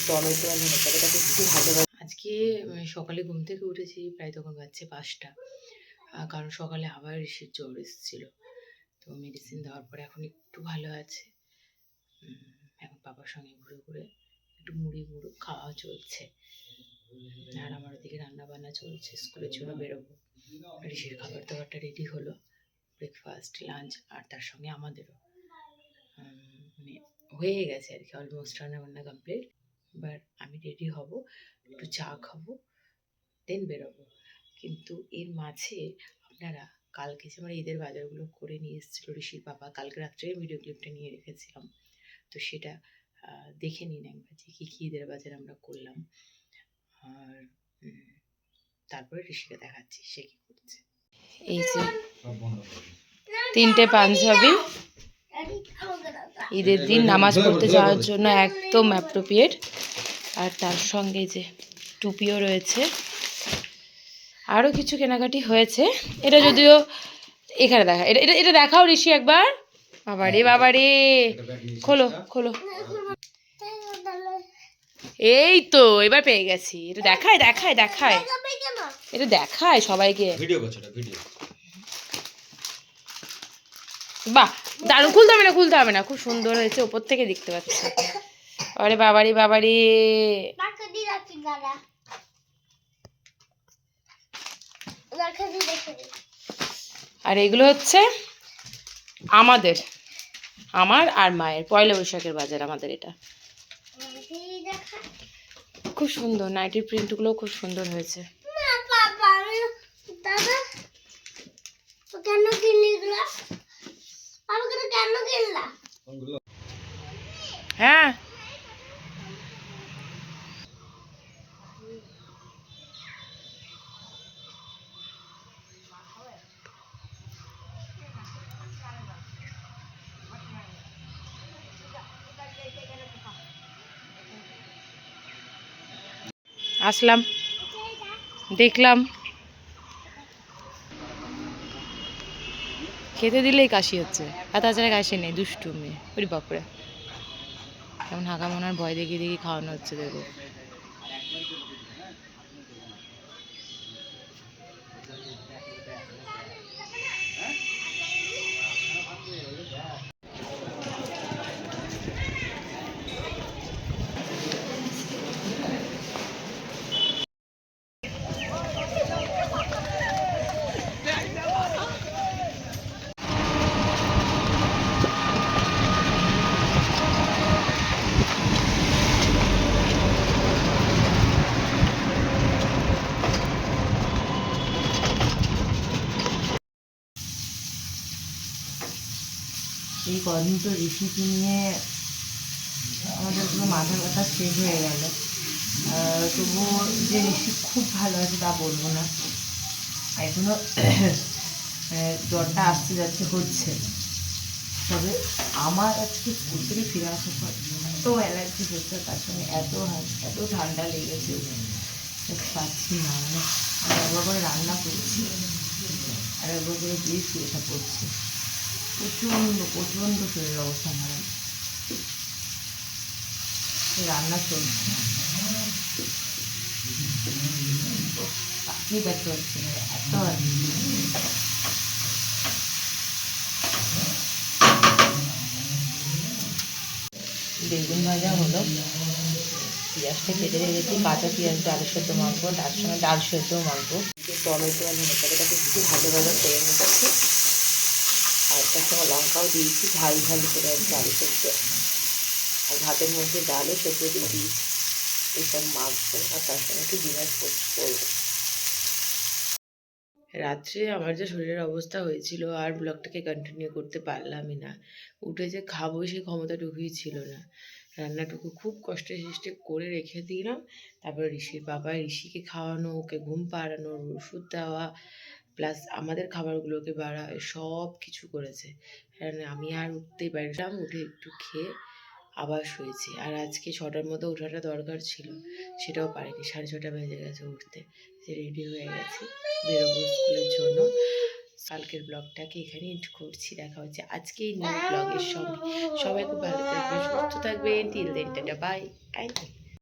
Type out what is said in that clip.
Tomato আর ধনে পাতাটাকে একটু ভালোভাবে। আজকে সকালে ঘুম থেকে উঠেছি প্রায় তখন বাজছে 5টা, কারণ সকালে আবার ঋষির জ্বর এসেছিল। তো মেডিসিন দেওয়ার পরে এখন একটু ভালো আছে। এখন বাবার সঙ্গে ঘুরে ঘুরে একটু মুড়ি খাওয়া চলছে। আর আমার ওদিকে রান্না বান্না চলছে, স্কুলের জন্য বেরোবো। ঋষির খাবার দাবারটা রেডি হলো, ব্রেকফাস্ট, লাঞ্চ, আর তার সঙ্গে আমাদেরও মানে হয়ে গেছে আর কি, অলমোস্ট রান্নাবান্না কমপ্লিট। এবার আমি রেডি হব, একটু চা খাবো, দেন বেরোবো। কিন্তু এর মাঝে আপনারা কালকে যে আমরা ঈদের বাজারগুলো করে নিয়ে এসেছিলো ঋষির বাবা, কালকে রাত্রে ভিডিও ক্লিপটা নিয়ে রেখেছিলাম, তো সেটা দেখে নিন একবার যে কী কী ঈদের বাজার আমরা করলাম। আর তারপরে ঋষিকে দেখাচ্ছি সে কী করছে। এই যে 3টে পাঞ্জাবি, ঈদের দিন নামাজ পড়তে যাওয়ার জন্য একদম অ্যাপ্রোপ্রিয়েট। আর তার সঙ্গে যে টুপিও রয়েছে, আরও কিছু কেনাকাটি হয়েছে। এটা যদিও এখানে দেখা, এটা এটা এটা দেখাও ঋষি একবার। বাবারে বাবারে, খোলো খোলো। এই তো এবার পেয়ে গেছি। এটা দেখায় দেখায় দেখায়, এটা দেখায় সবাইকে। বাহ, দারুণ। খুলতে হবে না, খুলতে হবে না, খুব সুন্দর হয়েছে, ওপর থেকে দেখতে পাচ্ছি। আরে বাবারি বাবারি, আর এগুলো হচ্ছে আমাদের, আমার আর মায়ের পয়লা বৈশাখের বাজার। আমাদের এটা খুব সুন্দর, নাইটির প্রিন্টগুলো খুব সুন্দর হয়েছে। হ্যাঁ, আসলাম, দেখলাম, খেতে দিলেই কাশি হচ্ছে, আর তাছাড়া কাশি নেই। দুষ্টু মেয়ে, ওরে বাপরে, কেমন হাঁকা মনার ভয় দেখিয়ে দেখি খাওয়ানো হচ্ছে, দেখো। এই কদিন তো ঋষিকে নিয়ে আমাদের পুরো মাথা ব্যথা শেষ হয়ে গেল। তবুও যে ঋষি খুব ভালো আছে তা বলবো না, এখনও জ্বরটা আসতে যাচ্ছে, হচ্ছে। তবে আমার আজকে স্কুল থেকে ফিরে আসার পর এত অ্যালার্জি হচ্ছে, তার সঙ্গে এত ঠান্ডা লেগেছে, পাচ্ছি না। মানে আমি একবার করে রান্না করছি আর একবার করে গিয়ে শুয়েটা পড়ছি। প্রচণ্ড শরীরের অবস্থা খারাপ, রান্না চলছে, চাকরি ব্যর্থ হচ্ছে না, এত বেগুন ভাজা হলো, পেঁয়াজটা কেটে রেখেছি, কাঁচা পেঁয়াজ ডাল সেদ্ধ মাখবো, তার সঙ্গে ডাল সেদ্ধ মাখবো। টমেটো আর ধনে পাতাটাকে একটু ভালো করে নিচ্ছি, আর তার সঙ্গে লঙ্কাও দিয়েছি, ঝাল করে আর ডাল সেদ্ধ, আর ভাতের মধ্যে ডালও সেদ্ধ দিয়ে দিয়েছি। এইসব মাখবো, আর তার সঙ্গে একটু ডিনার করবো। রাত্রে আমার যে শরীরের অবস্থা হয়েছিল, আর ব্লগটাকে কন্টিনিউ করতে পারলামই না। উঠে যে খাবো সেই ক্ষমতাটুকুই ছিল না। রান্নাটুকু খুব কষ্টে সৃষ্টে করে রেখে দিলাম। তারপরে ঋষির বাবা, ঋষিকে খাওয়ানো, ওকে ঘুম পাড়ানো, ওষুধ দেওয়া, প্লাস আমাদের খাবারগুলোকে বাড়া, সব কিছু করেছে। আমি আর উঠতেই পারলাম, উঠে একটু খেয়ে আবার শুয়েছি। আর আজকে 6টার মধ্যে ওঠাটা দরকার ছিল, সেটাও পারিনি। 6:30 বেজে গেছে উঠতে। রেডি হয়ে গেছি, বেরোবো স্কুলের জন্য। কালকের ব্লগটাকে এখানে এন্ড করছি। দেখা হচ্ছে আজকে নিউ ব্লগের সঙ্গে। সবাই খুব ভালো থাকবেন, সুস্থ থাকবেন। Till then, tata, by.